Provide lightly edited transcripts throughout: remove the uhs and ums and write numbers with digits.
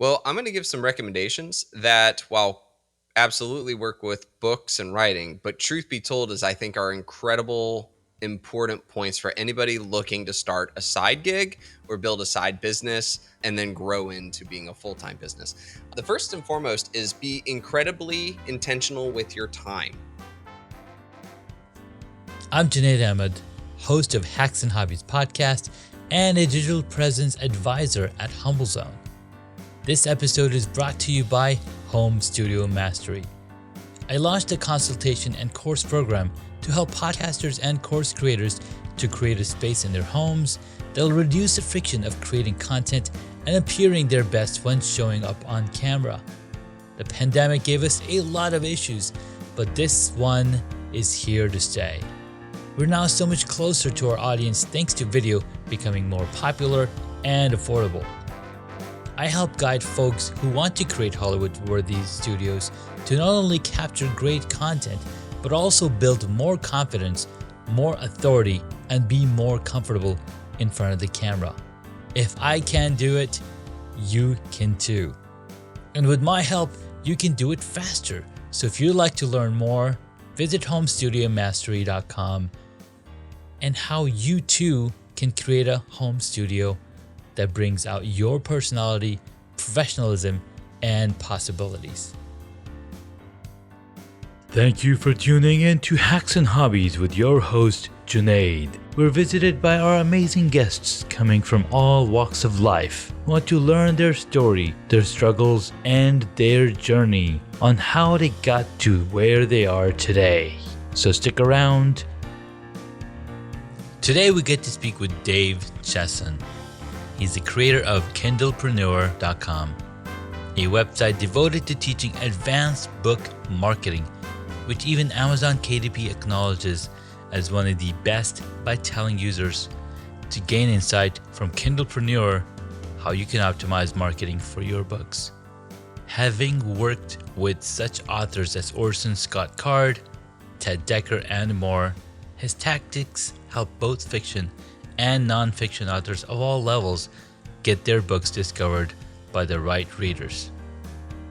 Well, I'm going to give some recommendations that, while absolutely work with books and writing, but truth be told, is I think are incredible, important points for anybody looking to start a side gig or build a side business and then grow into being a full-time business. The first and foremost is be incredibly intentional with your time. I'm Junaid Ahmed, host of Hacks and Hobbies podcast and a digital presence advisor at HumbleZone. This episode is brought to you by Home Studio Mastery. I launched a consultation and course program to help podcasters and course creators to create a space in their homes that will reduce the friction of creating content and appearing their best when showing up on camera. The pandemic gave us a lot of issues, but this one is here to stay. We're now so much closer to our audience thanks to video becoming more popular and affordable. I help guide folks who want to create Hollywood-worthy studios to not only capture great content, but also build more confidence, more authority, and be more comfortable in front of the camera. If I can do it, you can too. And with my help, you can do it faster. So if you'd like to learn more, visit homestudiomastery.com and how you too can create a home studio that brings out your personality, professionalism, and possibilities. Thank you for tuning in to Hacks and Hobbies with your host, Junaid. We're visited by our amazing guests coming from all walks of life who want to learn their story, their struggles, and their journey on how they got to where they are today. So stick around. Today we get to speak with Dave Chesson. He's the creator of Kindlepreneur.com, a website devoted to teaching advanced book marketing, which even Amazon KDP acknowledges as one of the best by telling users to gain insight from Kindlepreneur how you can optimize marketing for your books. Having worked with such authors as Orson Scott Card, Ted Dekker, and more, his tactics help both fiction and nonfiction authors of all levels get their books discovered by the right readers.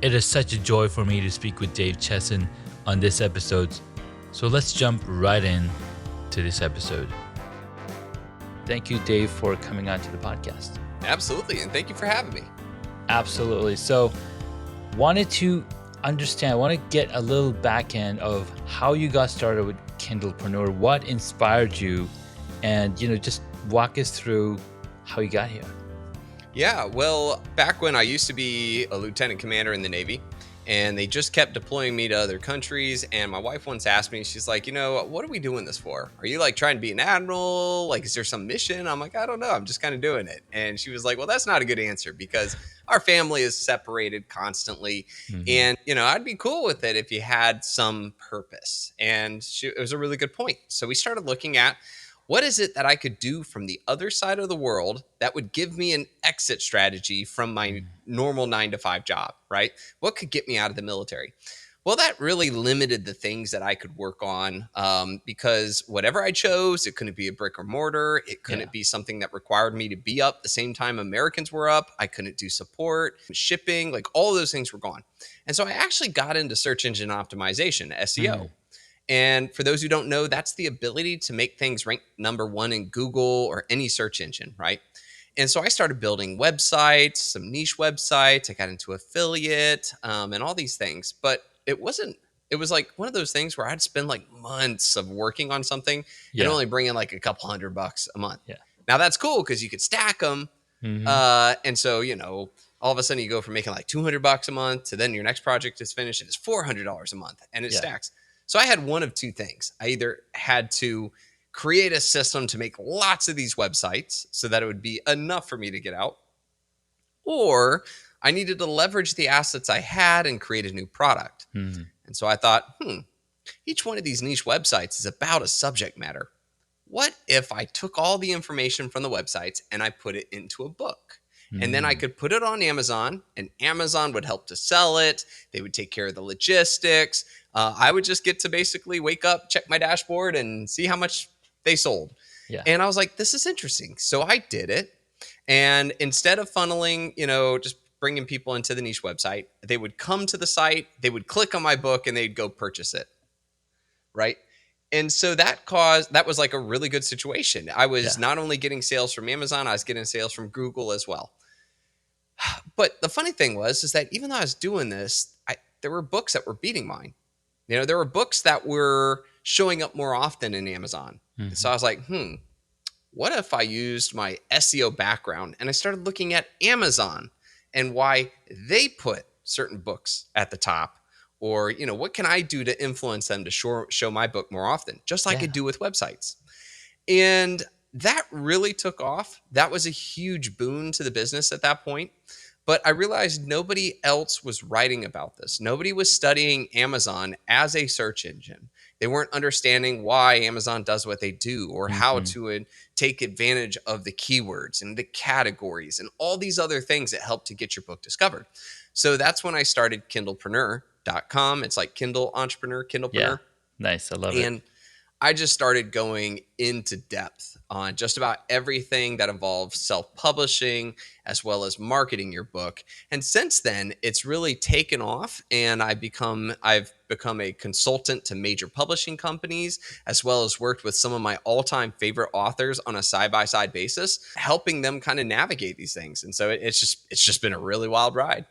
It is such a joy for me to speak with Dave Chesson on this episode, so let's jump right in to this episode. Thank you, Dave, for coming on to the podcast. Absolutely, and thank you for having me. Absolutely. So, wanted to get a little back end of how you got started with Kindlepreneur, what inspired you, and just walk us through how you got here. Yeah, well, back when I used to be a lieutenant commander in the Navy, and they just kept deploying me to other countries, and my wife once asked me, she's like, what are we doing this for? Are you like trying to be an admiral? Like, is there some mission? I'm like, I don't know. I'm just kind of doing it. And she was like, well, that's not a good answer because our family is separated constantly. Mm-hmm. And, I'd be cool with it if you had some purpose. And it was a really good point. So we started looking at, what is it that I could do from the other side of the world that would give me an exit strategy from my normal 9-to-5 job, right? What could get me out of the military? Well, that really limited the things that I could work on because whatever I chose, it couldn't be a brick or mortar. It couldn't be something that required me to be up the same time Americans were up. I couldn't do support, shipping, like all of those things were gone. And so I actually got into search engine optimization, SEO. And for those who don't know, that's the ability to make things rank number one in Google or any search engine, right? And so I started building websites, some niche websites. I got into affiliate and all these things. But it was like one of those things where I'd spend like months of working on something and only bring in like a couple $100 a month. Yeah. Now that's cool because you could stack them. Mm-hmm. And so, all of a sudden you go from making like $200 a month to then your next project is finished and it's $400 a month and it stacks. So I had one of two things. I either had to create a system to make lots of these websites so that it would be enough for me to get out, or I needed to leverage the assets I had and create a new product. Mm-hmm. And so I thought, each one of these niche websites is about a subject matter. What if I took all the information from the websites and I put it into a book? And then I could put it on Amazon, and Amazon would help to sell it. They would take care of the logistics. I would just get to basically wake up, check my dashboard, and see how much they sold. Yeah. And I was like, this is interesting. So I did it. And instead of funneling, just bringing people into the niche website. They would come to the site, they would click on my book, and they'd go purchase it. Right. And so that was like a really good situation. I was not only getting sales from Amazon, I was getting sales from Google as well. But the funny thing is that even though I was doing this, there were books that were beating mine. There were books that were showing up more often in Amazon. Mm-hmm. So I was like, what if I used my SEO background and I started looking at Amazon and why they put certain books at the top? Or, what can I do to influence them to show my book more often, just like I do with websites? And that really took off. That was a huge boon to the business at that point. But I realized nobody else was writing about this. Nobody was studying Amazon as a search engine. They weren't understanding why Amazon does what they do or how to take advantage of the keywords and the categories and all these other things that help to get your book discovered. So that's when I started Kindlepreneur.com. It's like Kindle Entrepreneur, Kindlepreneur. Yeah, nice. I love it. And I just started going into depth on just about everything that involves self-publishing as well as marketing your book. And since then, it's really taken off, and I've become a consultant to major publishing companies, as well as worked with some of my all-time favorite authors on a side-by-side basis, helping them kind of navigate these things. And so it's just been a really wild ride.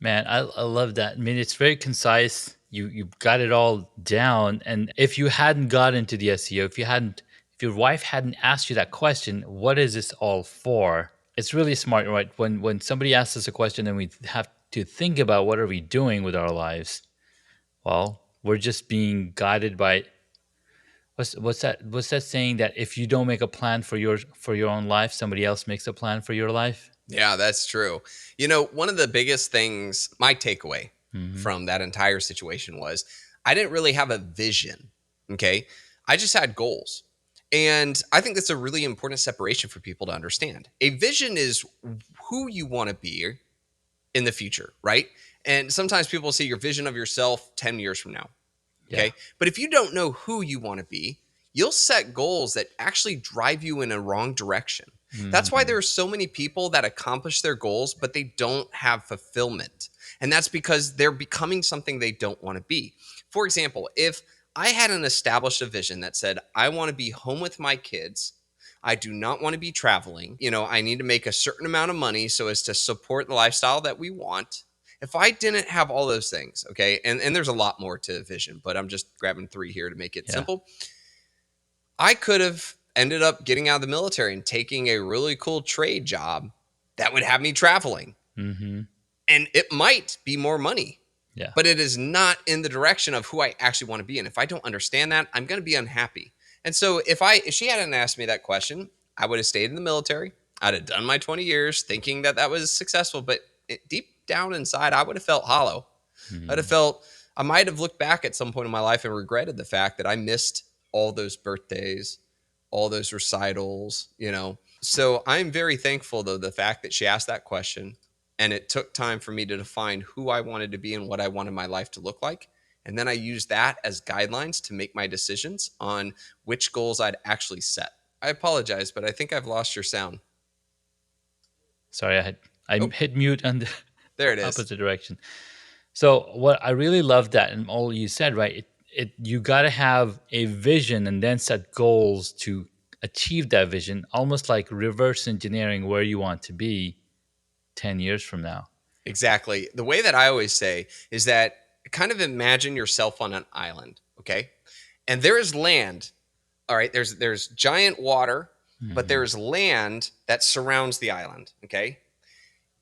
Man, I love that. I mean, it's very concise. You got it all down. And if you hadn't got into the SEO, if your wife hadn't asked you that question, what is this all for? It's really smart, right? When somebody asks us a question and we have to think about what are we doing with our lives, well, we're just being guided by what's that saying, that if you don't make a plan for your own life, somebody else makes a plan for your life? Yeah, that's true. One of the biggest things, my takeaway from that entire situation was I didn't really have a vision. Okay. I just had goals. And I think that's a really important separation for people to understand. A vision is who you want to be in the future, right? And sometimes people see your vision of yourself 10 years from now. Okay. Yeah. But if you don't know who you want to be, you'll set goals that actually drive you in a wrong direction. That's why there are so many people that accomplish their goals, but they don't have fulfillment. And that's because they're becoming something they don't want to be. For example, if I hadn't established a vision that said, I want to be home with my kids, I do not want to be traveling, I need to make a certain amount of money so as to support the lifestyle that we want. If I didn't have all those things, okay, and there's a lot more to vision, but I'm just grabbing 3 here to make it simple. I could have ended up getting out of the military and taking a really cool trade job that would have me traveling. Mm-hmm. And it might be more money, but it is not in the direction of who I actually want to be. And if I don't understand that, I'm going to be unhappy. And so if she hadn't asked me that question, I would have stayed in the military. I'd have done my 20 years thinking that was successful, but deep down inside, I would have felt hollow. Mm-hmm. I might have looked back at some point in my life and regretted the fact that I missed all those birthdays, all those recitals, So I'm very thankful, though, the fact that she asked that question, and it took time for me to define who I wanted to be and what I wanted my life to look like. And then I used that as guidelines to make my decisions on which goals I'd actually set. I apologize, but I think I've lost your sound. Sorry, I hit mute on the there it is. Opposite direction. So what I really love that, and all you said, right? You got to have a vision and then set goals to achieve that vision, almost like reverse engineering where you want to be 10 years from now. Exactly. The way that I always say is that kind of imagine yourself on an island, okay? And there is land, all right? There's giant water, but there's land that surrounds the island, okay?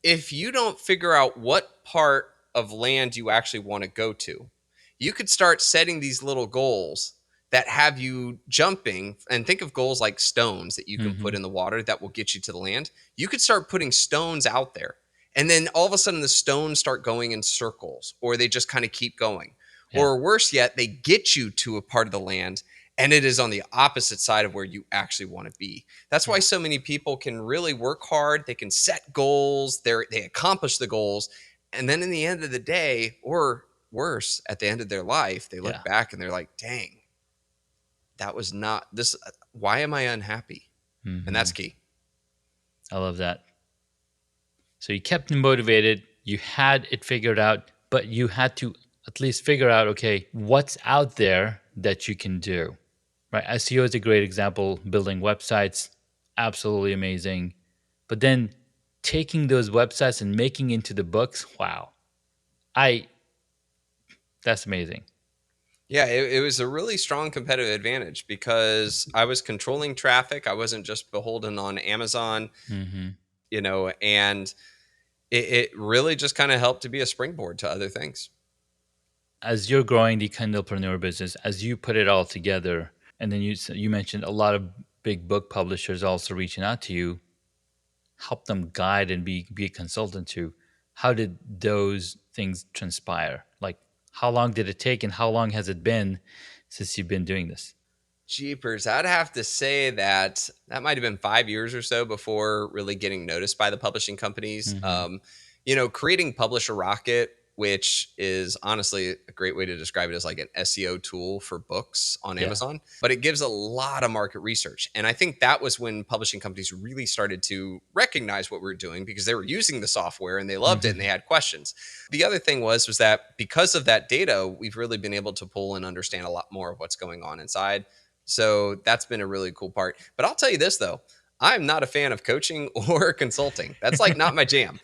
If you don't figure out what part of land you actually want to go to, you could start setting these little goals that have you jumping, and think of goals like stones that you can put in the water that will get you to the land. You could start putting stones out there, and then all of a sudden the stones start going in circles, or they just kind of keep going. Yeah. Or worse yet, they get you to a part of the land and it is on the opposite side of where you actually want to be. That's why so many people can really work hard. They can set goals, they accomplish the goals, and then in the end of the day, or worse, at the end of their life, they look back and they're like, dang, that was not this. Why am I unhappy? And that's key. I love that. So you kept them motivated. You had it figured out, but you had to at least figure out, okay, what's out there that you can do, right? SEO is a great example. Building websites, absolutely amazing. But then taking those websites and making into the books, wow, I that's amazing. Yeah, it was a really strong competitive advantage because I was controlling traffic. I wasn't just beholden on Amazon, Mm-hmm. and it really just kind of helped to be a springboard to other things. As you're growing the Kindlepreneur business, as you put it all together, and then you mentioned a lot of big book publishers also reaching out to you, help them guide and be a consultant to. How did those things transpire? Like, how long did it take, and how long has it been since you've been doing this? Jeepers, I'd have to say that might have been 5 years or so before really getting noticed by the publishing companies. Mm-hmm. Creating Publisher Rocket, which is honestly a great way to describe it as like an SEO tool for books on Yeah. Amazon, but it gives a lot of market research. And I think that was when publishing companies really started to recognize what we were doing because they were using the software and they loved it and they had questions. The other thing was that because of that data, we've really been able to pull and understand a lot more of what's going on inside. So that's been a really cool part. But I'll tell you this, though. I'm not a fan of coaching or consulting. That's like not my jam.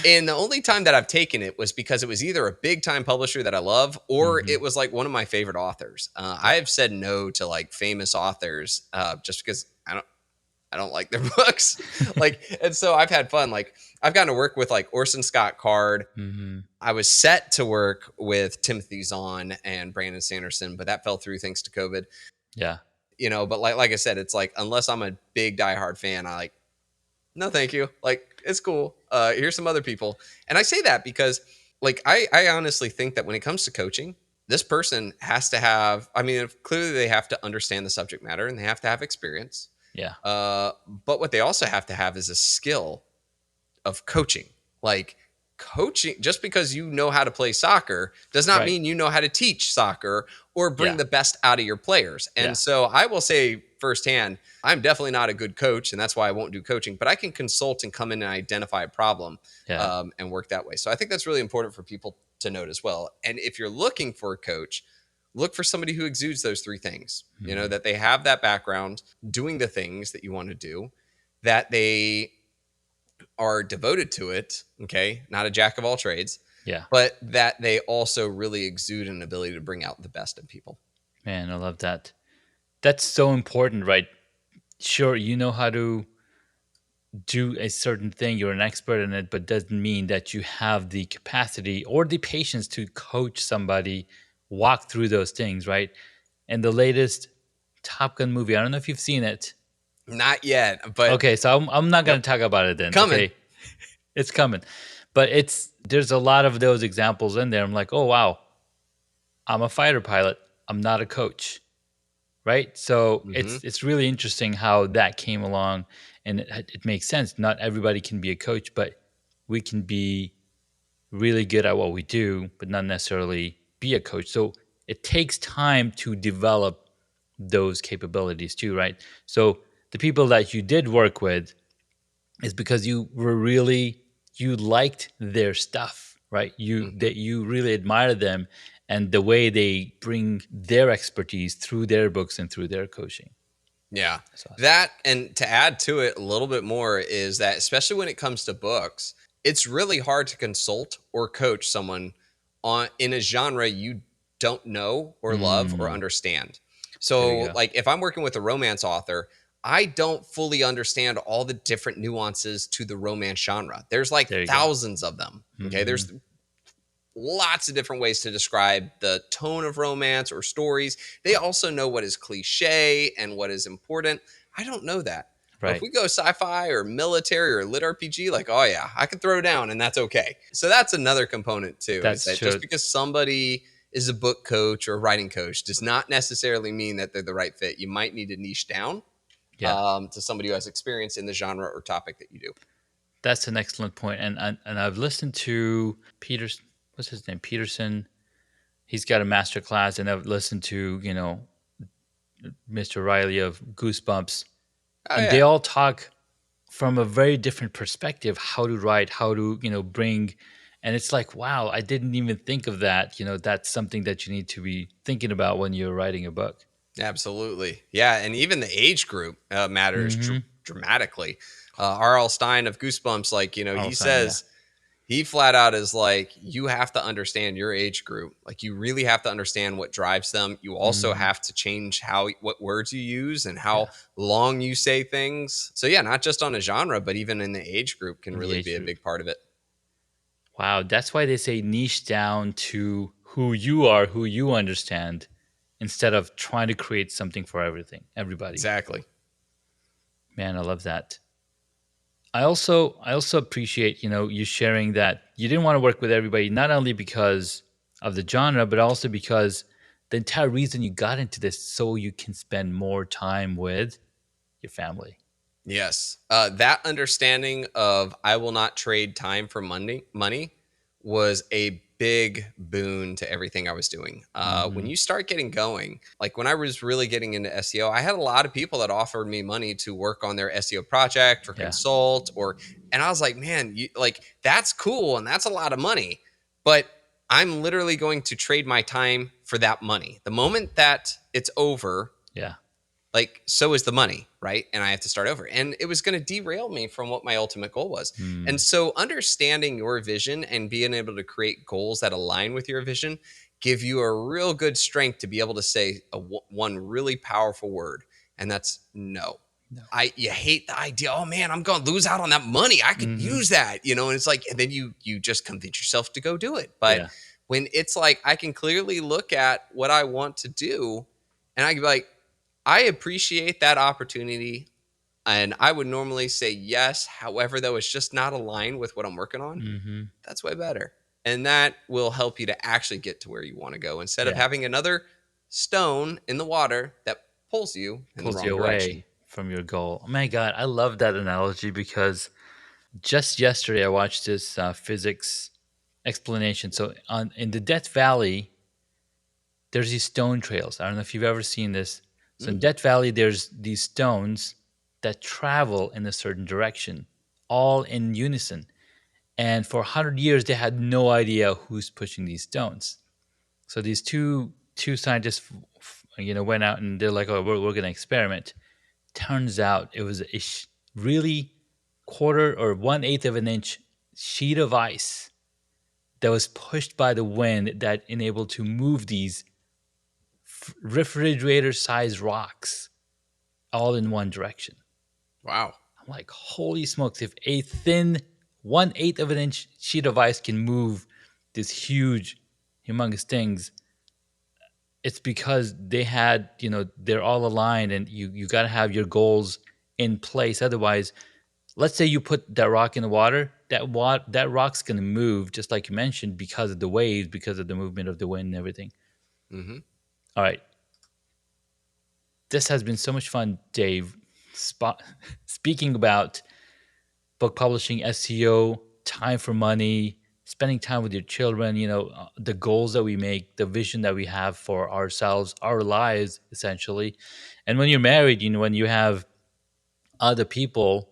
And the only time that I've taken it was because it was either a big time publisher that I love or it was like one of my favorite authors. I've said no to like famous authors just because I don't like their books. And so I've had fun. Like I've gotten to work with like Orson Scott Card. Mm-hmm. I was set to work with Timothy Zahn and Brandon Sanderson, but that fell through thanks to COVID. Yeah. But like I said, it's like, unless I'm a big diehard fan, no, thank you. Like, it's cool. Here's some other people. And I say that because like, I honestly think that when it comes to coaching, this person has to have, clearly they have to understand the subject matter and they have to have experience. Yeah. But what they also have to have is a skill of coaching. Like coaching, just because you know how to play soccer does not mean you know how to teach soccer or bring the best out of your players. And so I will say firsthand, I'm definitely not a good coach, and that's why I won't do coaching, but I can consult and come in and identify a problem and work that way. So I think that's really important for people to note as well. And if you're looking for a coach, look for somebody who exudes those three things, that they have that background doing the things that you want to do, that they are devoted to it, okay, not a jack of all trades, but that they also really exude an ability to bring out the best in people. Man, I love that. That's so important, right? Sure, you know how to do a certain thing, you're an expert in it, but doesn't mean that you have the capacity or the patience to coach somebody, walk through those things, right? And the latest Top Gun movie, I don't know if you've seen it. Not yet, but okay, so I'm not going to talk about it then. Coming. Okay? It's coming. But there's a lot of those examples in there. I'm like, oh wow, I'm a fighter pilot. I'm not a coach. Right? So it's really interesting how that came along, and it makes sense. Not everybody can be a coach, but we can be really good at what we do, but not necessarily be a coach. So it takes time to develop those capabilities too, right? So the people that you did work with is because you liked their stuff, right? That you really admired them and the way they bring their expertise through their books and through their coaching. Yeah. Awesome. That, and to add to it a little bit more, is that especially when it comes to books, it's really hard to consult or coach someone in a genre you don't know or love or understand. So like if I'm working with a romance author, I don't fully understand all the different nuances to the romance genre. There's like thousands of them. Okay. There's lots of different ways to describe the tone of romance or stories. They also know what is cliche and what is important. I don't know that. Right. But if we go sci-fi or military or lit RPG, like, oh yeah, I can throw down and that's okay. So that's another component too. That's true. Just because somebody is a book coach or a writing coach does not necessarily mean that they're the right fit. You might need to niche down to somebody who has experience in the genre or topic that you do. That's an excellent point. And I've listened to Peterson. What's his name? Peterson. He's got a master class, and I've listened to, Mr. Riley of Goosebumps. They all talk from a very different perspective how to write, how to, bring. And it's like, wow, I didn't even think of that. That's something that you need to be thinking about when you're writing a book. Absolutely. Yeah. And even the age group matters Mm-hmm. dramatically. R.L. Stein of Goosebumps, like, All he time, yeah. says, he flat out is like, you have to understand your age group. Like, you really have to understand what drives them. You also Mm-hmm. have to change what words you use and Yeah. how long you say things. So yeah, not just on a genre, but even in the age group can In the really age be a group. big part of it. Wow, that's why they say niche down to who you are, who you understand, instead of trying to create something for everybody. Exactly. Man, I love that. I also appreciate, you sharing that you didn't want to work with everybody, not only because of the genre, but also because the entire reason you got into this so you can spend more time with your family. Yes. That understanding of I will not trade time for money was a big boon to everything I was doing. When Mm-hmm. you start getting going, like when I was really getting into SEO, I had a lot of people that offered me money to work on their SEO project or Yeah. consult and I was like, man, that's cool and that's a lot of money, but I'm literally going to trade my time for that money. The moment that it's over, Yeah. like, so is the money, right? And I have to start over. And it was going to derail me from what my ultimate goal was. And Mm. so understanding your vision and being able to create goals that align with your vision give you a real good strength to be able to say one really powerful word, and that's no. No. You hate the idea, oh man, I'm going to lose out on that money. I could Mm-hmm. use that, and it's like, and then you just convince yourself to go do it. But Yeah. when it's like I can clearly look at what I want to do and I can be like, I appreciate that opportunity. And I would normally say yes. However, though, it's just not aligned with what I'm working on. Mm-hmm. That's way better. And that will help you to actually get to where you want to go instead of Yeah. having another stone in the water that pulls you in the Pulls wrong you direction. away from your goal. Oh my God, I love that analogy because just yesterday I watched this physics explanation. So in the Death Valley, there's these stone trails. I don't know if you've ever seen this. So in Mm, Death Valley, there's these stones that travel in a certain direction, all in unison. And for 100 years, they had no idea who's pushing these stones. So these two scientists, went out and they're like, "Oh, we're going to experiment." Turns out it was a really quarter or 1/8 of an inch sheet of ice that was pushed by the wind that enabled to move these refrigerator-sized rocks all in one direction. wow. I'm like, holy smokes! If a thin 1/8 of an inch sheet of ice can move these huge, humongous things, it's because they had, they're all aligned, and you got to have your goals in place. Otherwise, let's say you put that rock in the water, that rock's going to move, just like you mentioned, because of the waves, because of the movement of the wind and everything. Hmm. All right, this has been so much fun, Dave. Speaking about book publishing, SEO, time for money, spending time with your children, the goals that we make, the vision that we have for ourselves, our lives, essentially. And when you're married, when you have other people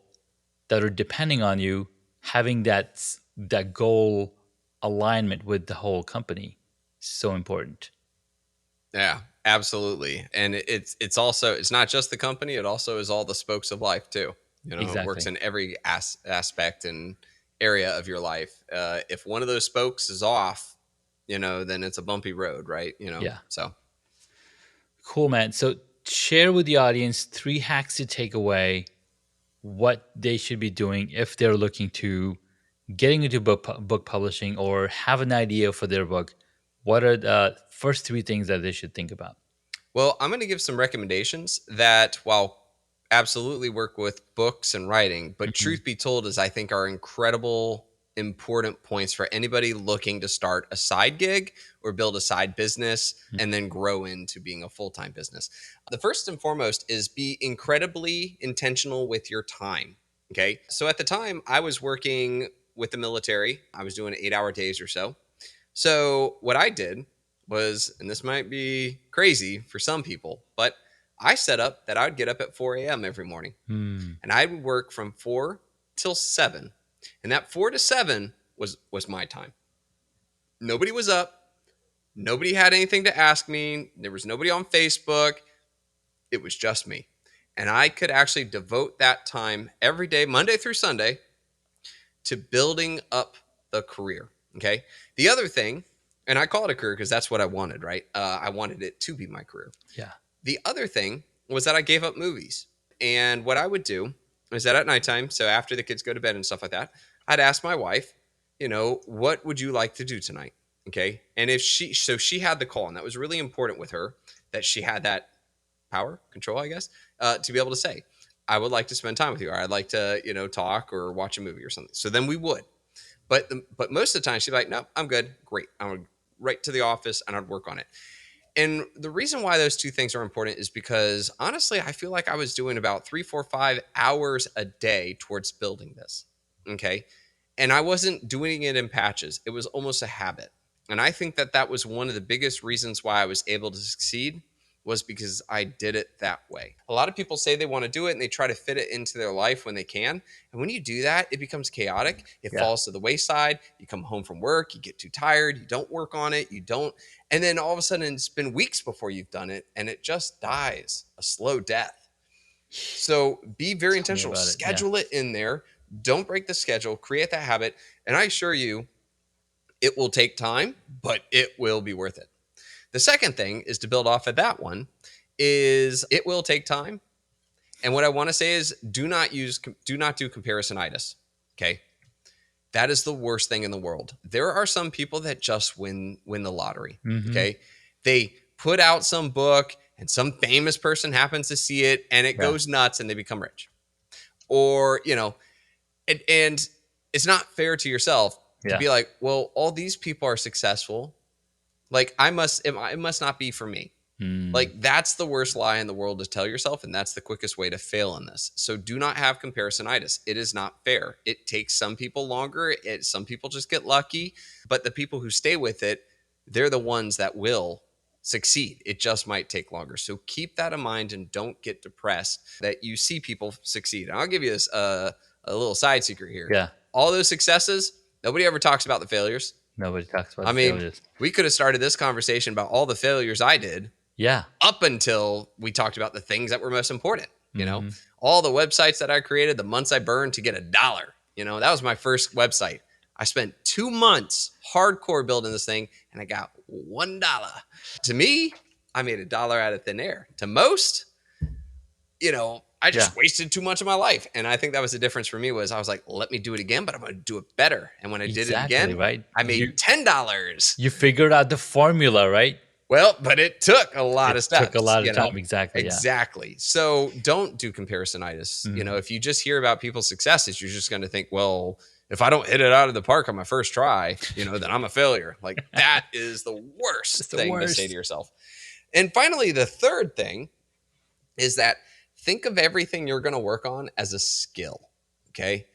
that are depending on you, having that goal alignment with the whole company is so important. Yeah, absolutely. And it's also, it's not just the company, it also is all the spokes of life too. It works Exactly. in every aspect and area of your life. If one of those spokes is off, then it's a bumpy road, right? Yeah. So Cool, man. So share with the audience 3 hacks to take away what they should be doing if they're looking to getting into book publishing or have an idea for their book. What are the first 3 things that they should think about? well, I'm going to give some recommendations that, while absolutely work with books and writing, but Hmm. truth be told, is I think are incredible important points for anybody looking to start a side gig or build a side business and then grow into being a full-time business. The first and foremost is be incredibly intentional with your time. Okay. So at the time I was working with the military, I was doing 8-hour days or so. So what I did was, and this might be crazy for some people, but I set up that I would get up at 4 a.m. every morning, and I would work from 4 till 7. And that 4 to 7 was my time. Nobody was up. Nobody had anything to ask me. There was nobody on Facebook. It was just me. And I could actually devote that time every day, Monday through Sunday, to building up the career. Okay. The other thing, and I call it a career because that's what I wanted, right? I wanted it to be my career. Yeah. The other thing was that I gave up movies. And what I would do is that at nighttime, so after the kids go to bed and stuff like that, I'd ask my wife, what would you like to do tonight? Okay. And if she had the call, and that was really important with her, that she had that power, control, I guess, to be able to say, I would like to spend time with you, or I'd like to, talk or watch a movie or something. So then we would. But most of the time she'd be like, no, I'm good. Great. I would right to the office and I'd work on it. And the reason why those two things are important is because honestly, I feel like I was doing about 3, 4, 5 hours a day towards building this. Okay. And I wasn't doing it in patches. It was almost a habit. And I think that was one of the biggest reasons why I was able to succeed, was because I did it that way. A lot of people say they want to do it and they try to fit it into their life when they can. And when you do that, it becomes chaotic. It falls to the wayside. You come home from work, you get too tired, you don't work on it, and then all of a sudden it's been weeks before you've done it and it just dies a slow death. So be very intentional. Schedule it in there. Don't break the schedule. Create that habit. And I assure you, it will take time, but it will be worth it. The second thing is to build off of that one is it will take time. And what I want to say is do not do comparisonitis. Okay. That is the worst thing in the world. There are some people that just win the lottery. Okay. They put out some book and some famous person happens to see it and it goes nuts and they become rich. Or, and it's not fair to yourself to be like, well, all these people are successful. Like it must not be for me. Like that's the worst lie in the world to tell yourself. And that's the quickest way to fail in this. So do not have comparisonitis. It is not fair. It takes some people longer. Some people just get lucky, but the people who stay with it, they're the ones that will succeed. It just might take longer. So keep that in mind and don't get depressed that you see people succeed. And I'll give you a little side secret here. Yeah. All those successes, nobody ever talks about the failures. Nobody talks about the failures. We could have started this conversation about all the failures I did. Yeah. Up until we talked about the things that were most important, all the websites that I created, the months I burned to get $1, that was my first website. I spent 2 months hardcore building this thing and I got $1. To me, I made $1 out of thin air. To most, I just wasted too much of my life. And I think that was the difference for me was I was like, let me do it again, but I'm going to do it better. And when I did it again, I made $10. You figured out the formula, right? Well, but it took a lot of steps. It took a lot of time. Exactly. Exactly. Yeah. So don't do comparisonitis. If you just hear about people's successes, you're just going to think, well, if I don't hit it out of the park on my first try, then I'm a failure. Like that is the worst thing to say to yourself. And finally, the third thing is that think of everything you're going to work on as a skill. Okay.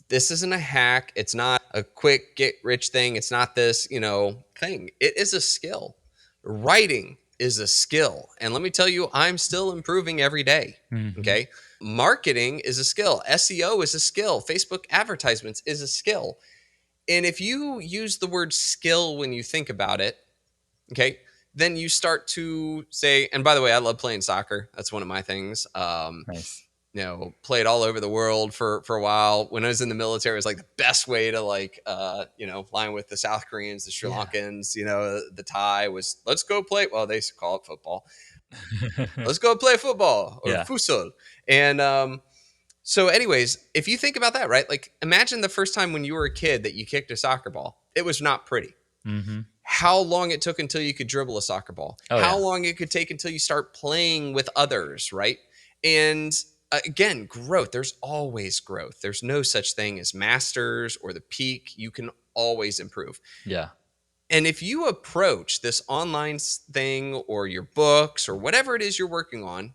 This isn't a hack. It's not a quick get rich thing. It's not this, thing. It is a skill. Writing is a skill. And let me tell you, I'm still improving every day. Okay. Marketing is a skill. SEO is a skill. Facebook advertisements is a skill. And if you use the word skill when you think about it, okay, then you start to say, and by the way, I love playing soccer. That's one of my things. Nice. Played all over the world for a while. When I was in the military, it was like the best way to line with the South Koreans, the Sri Lankans, the Thai was, let's go play. Well, they used to call it football. Let's go play football or futsal. And so anyways, if you think about that, right? Like imagine the first time when you were a kid that you kicked a soccer ball. It was not pretty. How long it took until you could dribble a soccer ball. How long it could take until you start playing with others, right? And again, growth. There's always growth. There's no such thing as masters or the peak. You can always improve. Yeah. And if you approach this online thing or your books or whatever it is you're working on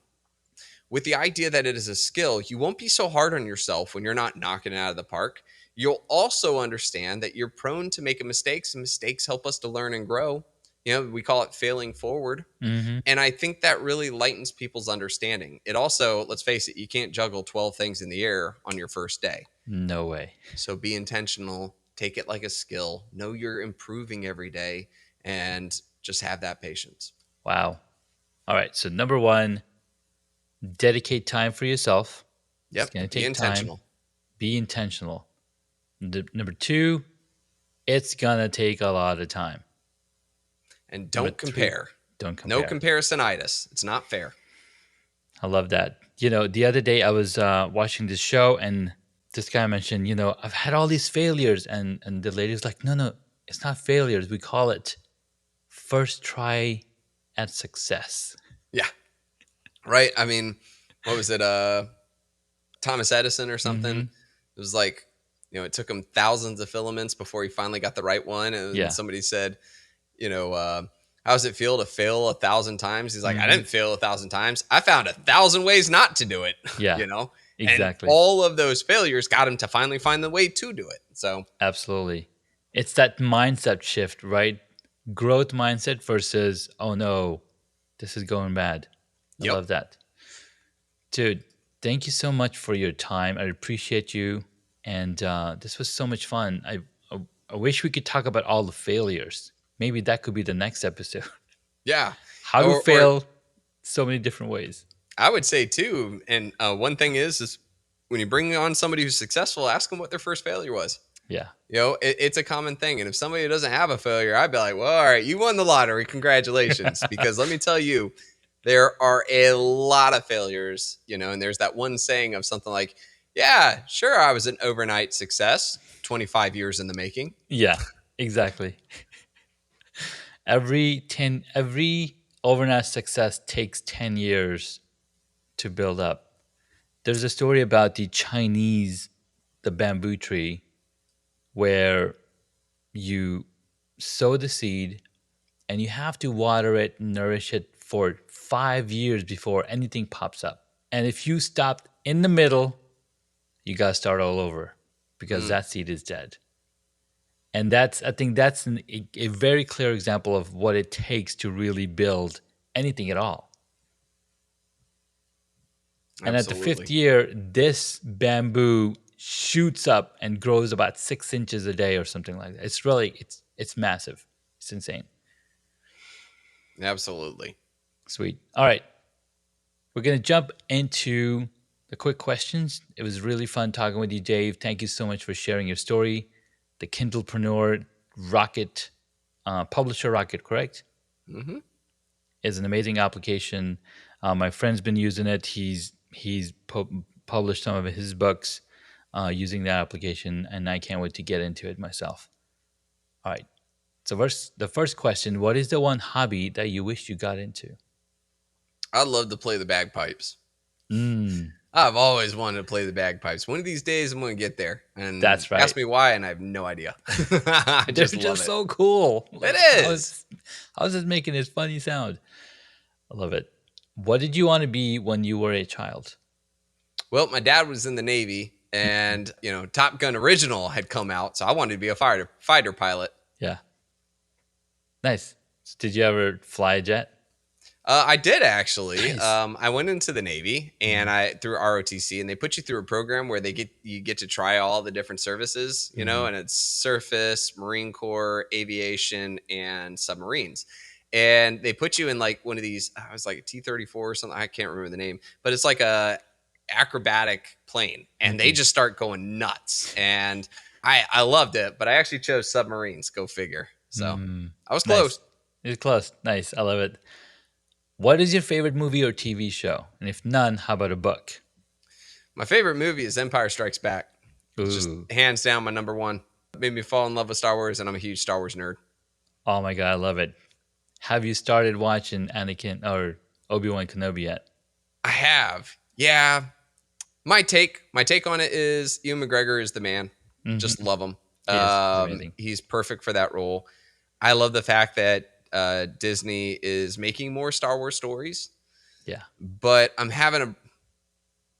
with the idea that it is a skill, you won't be so hard on yourself when you're not knocking it out of the park. You'll also understand that you're prone to making mistakes, and mistakes help us to learn and grow. We call it failing forward. Mm-hmm. And I think that really lightens people's understanding. It also, let's face it, you can't juggle 12 things in the air on your first day. No way. So be intentional, take it like a skill, know you're improving every day, and just have that patience. Wow. All right. So number one, dedicate time for yourself. It's Yep. going to Be take intentional. time. Be intentional. Number two, it's going to take a lot of time. And Number don't three, compare. don't compare. No comparisonitis. It's not fair. I love that. The other day I was watching this show and this guy mentioned, I've had all these failures. And the lady was like, no, it's not failures. We call it first try at success. Yeah. Right. I mean, what was it? Thomas Edison or something. Mm-hmm. It was like, it took him thousands of filaments before he finally got the right one. And somebody said, how does it feel to fail 1,000 times? He's like, I didn't fail 1,000 times. I found 1,000 ways not to do it. Yeah. Exactly. And all of those failures got him to finally find the way to do it. So absolutely. It's that mindset shift, right? Growth mindset versus, oh no, this is going bad. I love that. Dude, thank you so much for your time. I appreciate you. And this was so much fun. I wish we could talk about all the failures. Maybe that could be the next episode. Yeah. How to fail so many different ways. I would say too. And one thing is when you bring on somebody who's successful, ask them what their first failure was. Yeah. It's a common thing. And if somebody doesn't have a failure, I'd be like, well, all right, you won the lottery. Congratulations. Because let me tell you, there are a lot of failures, and there's that one saying of something like, yeah, sure, I was an overnight success, 25 years in the making. Yeah, exactly. Every overnight success takes 10 years to build up. There's a story about the bamboo tree, where you sow the seed and you have to water it, nourish it for 5 years before anything pops up. And if you stopped in the middle, you got to start all over because that seed is dead. And I think that's a very clear example of what it takes to really build anything at all. Absolutely. And at the 5th year, this bamboo shoots up and grows about 6 inches a day or something like that. It's massive. It's insane. Absolutely. Sweet. All right. We're going to jump into the quick questions. It was really fun talking with you, Dave. Thank you so much for sharing your story. The Kindlepreneur Rocket, Publisher Rocket, correct? Mm-hmm. Is an amazing application. My friend's been using it. He's published some of his books using that application, and I can't wait to get into it myself. All right. So the first question, what is the one hobby that you wish you got into? I'd love to play the bagpipes. I've always wanted to play the bagpipes. One of these days, I'm going to get there. And that's right. Ask me why, and I have no idea. They're just so cool. It is. How's it making this funny sound? I love it. What did you want to be when you were a child? Well, my dad was in the Navy, and Top Gun Original had come out, so I wanted to be a fighter pilot. Yeah. Nice. So did you ever fly a jet? I did actually. Nice. I went into the Navy and through ROTC, and they put you through a program where you get to try all the different services, and it's surface, Marine Corps, aviation, and submarines. And they put you in like one of these, I was like a T-34 or something. I can't remember the name, but it's like a acrobatic plane, and they just start going nuts. And I loved it, but I actually chose submarines. Go figure. So I was close. Nice. It's close. Nice. I love it. What is your favorite movie or TV show? And if none, how about a book? My favorite movie is Empire Strikes Back. It's just hands down my number one. It made me fall in love with Star Wars, and I'm a huge Star Wars nerd. Oh my God, I love it. Have you started watching Anakin or Obi-Wan Kenobi yet? I have. Yeah. My take on it is Ewan McGregor is the man. Just love him. He's perfect for that role. I love the fact that Disney is making more Star Wars stories. Yeah. But I'm having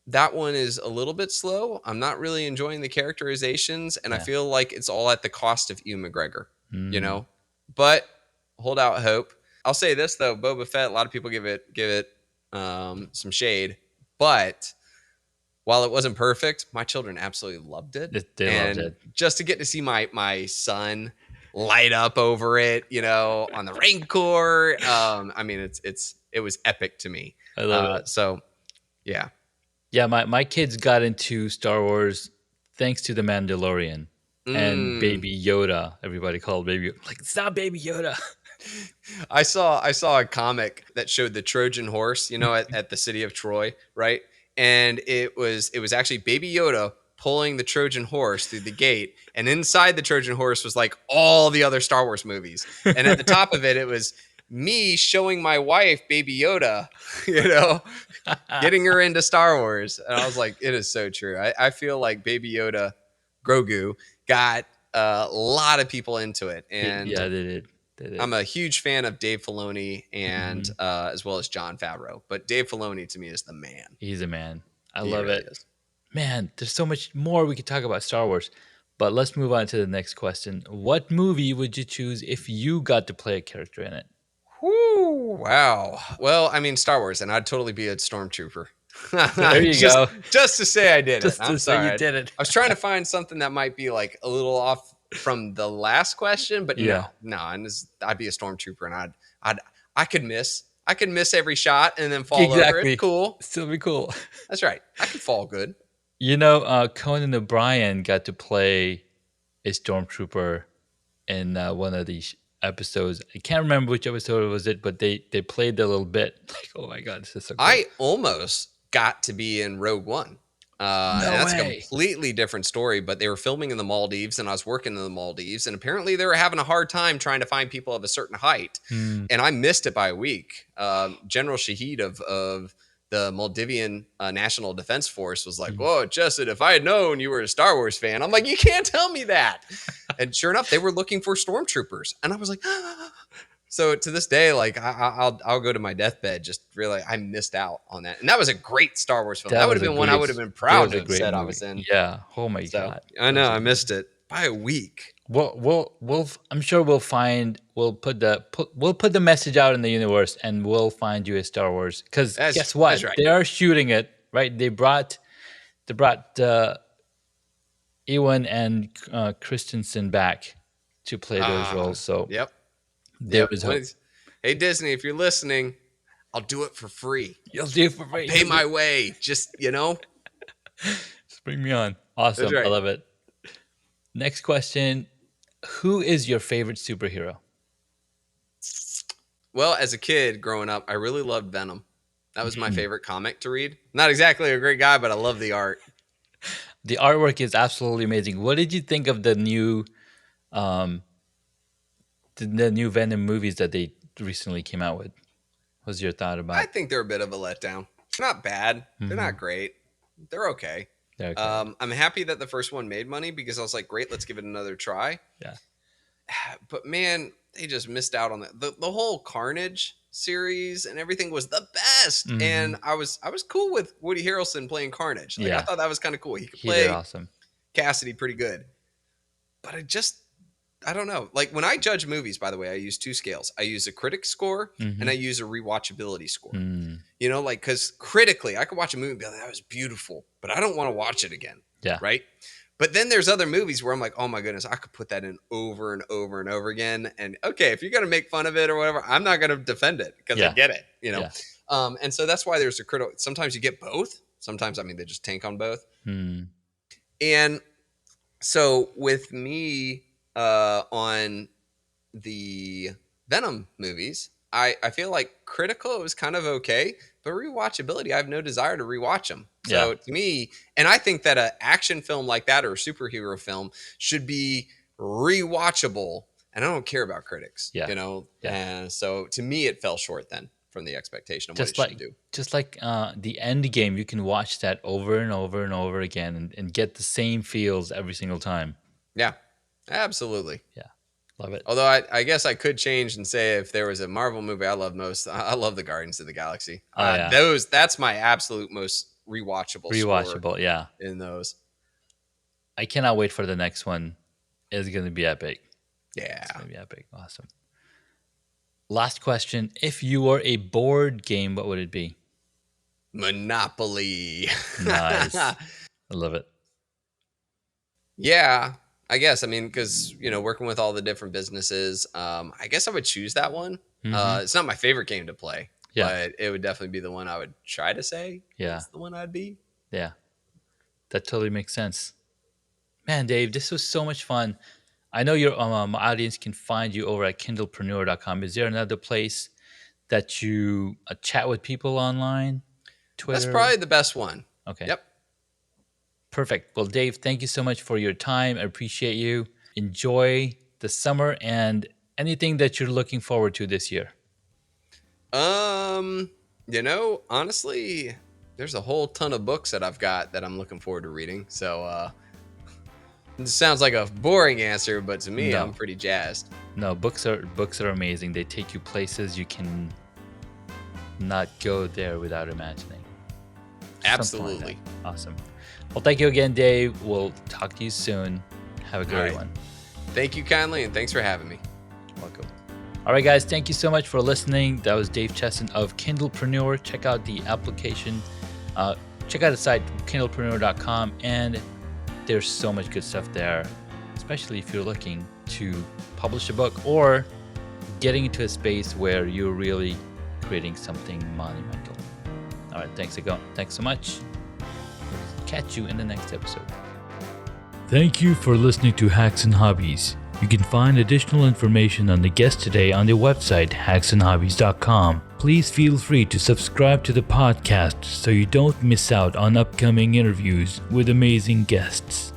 that one is a little bit slow. I'm not really enjoying the characterizations, and I feel like it's all at the cost of Ewan McGregor, But hold out hope. I'll say this though, Boba Fett. A lot of people give it some shade, but while it wasn't perfect, my children absolutely loved it. They loved And it. just to get to see my son light up over it, on the Rancor. I mean, it was epic to me. I love it. So, yeah. Yeah, my kids got into Star Wars thanks to The Mandalorian and Baby Yoda. Everybody called Baby Yoda. Like, it's not Baby Yoda. I saw a comic that showed the Trojan horse, at the city of Troy, right? And it was actually Baby Yoda pulling the Trojan horse through the gate, and inside the Trojan horse was like all the other Star Wars movies. And at the top of it, it was me showing my wife Baby Yoda, getting her into Star Wars. And I was like, it is so true. I feel like Baby Yoda, Grogu, got a lot of people into it. And yeah, they did. I'm a huge fan of Dave Filoni and as well as Jon Favreau. But Dave Filoni to me is the man. He's a man. I He love really it. is. Man, there's so much more we could talk about Star Wars. But let's move on to the next question. What movie would you choose if you got to play a character in it? Whoo, wow. Well, I mean, Star Wars, and I'd totally be a stormtrooper. There you go. Just to say I did Just it. to I'm say sorry. you did it. I was trying to find something that might be like a little off from the last question, but Yeah. no. And I'd be a stormtrooper, and I could miss. I could miss every shot and then fall over. Exactly. It's cool. Still be cool. That's right. I could fall good. Conan O'Brien got to play a stormtrooper in one of these episodes. I can't remember which episode was it, but they played a little bit. Like, oh my god, this is so cool. I almost got to be in Rogue One. And that's way. a completely different story, but they were filming in the Maldives and I was working in the Maldives, and apparently they were having a hard time trying to find people of a certain height. And I missed it by a week. General Shahid of the Maldivian National Defense Force was like, whoa, Chessen, if I had known you were a Star Wars fan. I'm like, you can't tell me that. And sure enough, they were looking for stormtroopers. And I was like, So to this day, like I'll go to my deathbed just really I missed out on that. And that was a great Star Wars film. That would have been one I would have been proud to have said I was in. Yeah. Oh my god. I know I missed it by a week. We'll I'm sure we'll put the message out in the universe and we'll find you a Star Wars, because guess what? That's right. They are shooting it, right? They brought Ewan and Christensen back to play those roles. So yep. There was hope. Hey Disney, if you're listening, I'll do it for free. You'll do it for free. Pay my way. Just Just bring me on. Awesome. That's right. I love it. Next question. Who is your favorite superhero? Well, as a kid growing up, I really loved Venom. That was my favorite comic to read. Not exactly a great guy, but I love the art. The artwork is absolutely amazing. What did you think of the new Venom movies that they recently came out with? What's your thought about? I think they're a bit of a letdown. They're not bad. They're not great. They're okay. They're okay. I'm happy that the first one made money because I was like, great, let's give it another try. Yeah. But man, they just missed out on the whole Carnage series and everything was the best. And I was cool with Woody Harrelson playing Carnage. Like, I thought that was kind of cool. He could play awesome. Cassidy pretty good. But I don't know. Like when I judge movies, by the way, I use two scales. I use a critic score and I use a rewatchability score. Like, because critically, I could watch a movie and be like, that was beautiful, but I don't want to watch it again. Yeah. Right. But then there's other movies where I'm like, oh my goodness, I could put that in over and over and over again. And okay, if you're going to make fun of it or whatever, I'm not going to defend it because I get it, Yeah. And so that's why there's a critical. Sometimes you get both. Sometimes, they just tank on both. And so with me, on the Venom movies, I feel like critical, it was kind of okay, but rewatchability, I have no desire to rewatch them. So to me, and I think that an action film like that or a superhero film should be rewatchable, and I don't care about critics, And so to me, it fell short then from the expectation of what it should do. Just like the end game, you can watch that over and over and over again and get the same feels every single time. Yeah. Absolutely. Yeah. Love it. Although I guess I could change and say if there was a Marvel movie I love most, I love the Guardians of the Galaxy. That's my absolute most rewatchable score in those. I cannot wait for the next one. It's going to be epic. Yeah. It's going to be epic. Awesome. Last question. If you were a board game, what would it be? Monopoly. Nice. I love it. Yeah, I guess. I mean, because, working with all the different businesses, I guess I would choose that one. It's not my favorite game to play, but it would definitely be the one I would try to say is the one I'd be. Yeah, that totally makes sense. Man, Dave, this was so much fun. I know your audience can find you over at kindlepreneur.com. Is there another place that you chat with people online? Twitter? That's probably the best one. Okay. Yep. Perfect. Well, Dave, thank you so much for your time. I appreciate you. Enjoy the summer and anything that you're looking forward to this year. Honestly, there's a whole ton of books that I've got that I'm looking forward to reading. So, it sounds like a boring answer, but to me, I'm pretty jazzed. No, books are amazing. They take you places you can not go there without imagining. Absolutely. Like awesome. Well, thank you again, Dave. We'll talk to you soon. Have a great one. Thank you kindly, and thanks for having me. Welcome. All right, guys. Thank you so much for listening. That was Dave Chesson of Kindlepreneur. Check out the application. Check out the site, kindlepreneur.com, and there's so much good stuff there, especially if you're looking to publish a book or getting into a space where you're really creating something monumental. All right, thanks so much. Catch you in the next episode. Thank you for listening to Hacks and Hobbies. You can find additional information on the guest today on the website hacksandhobbies.com. Please feel free to subscribe to the podcast so you don't miss out on upcoming interviews with amazing guests.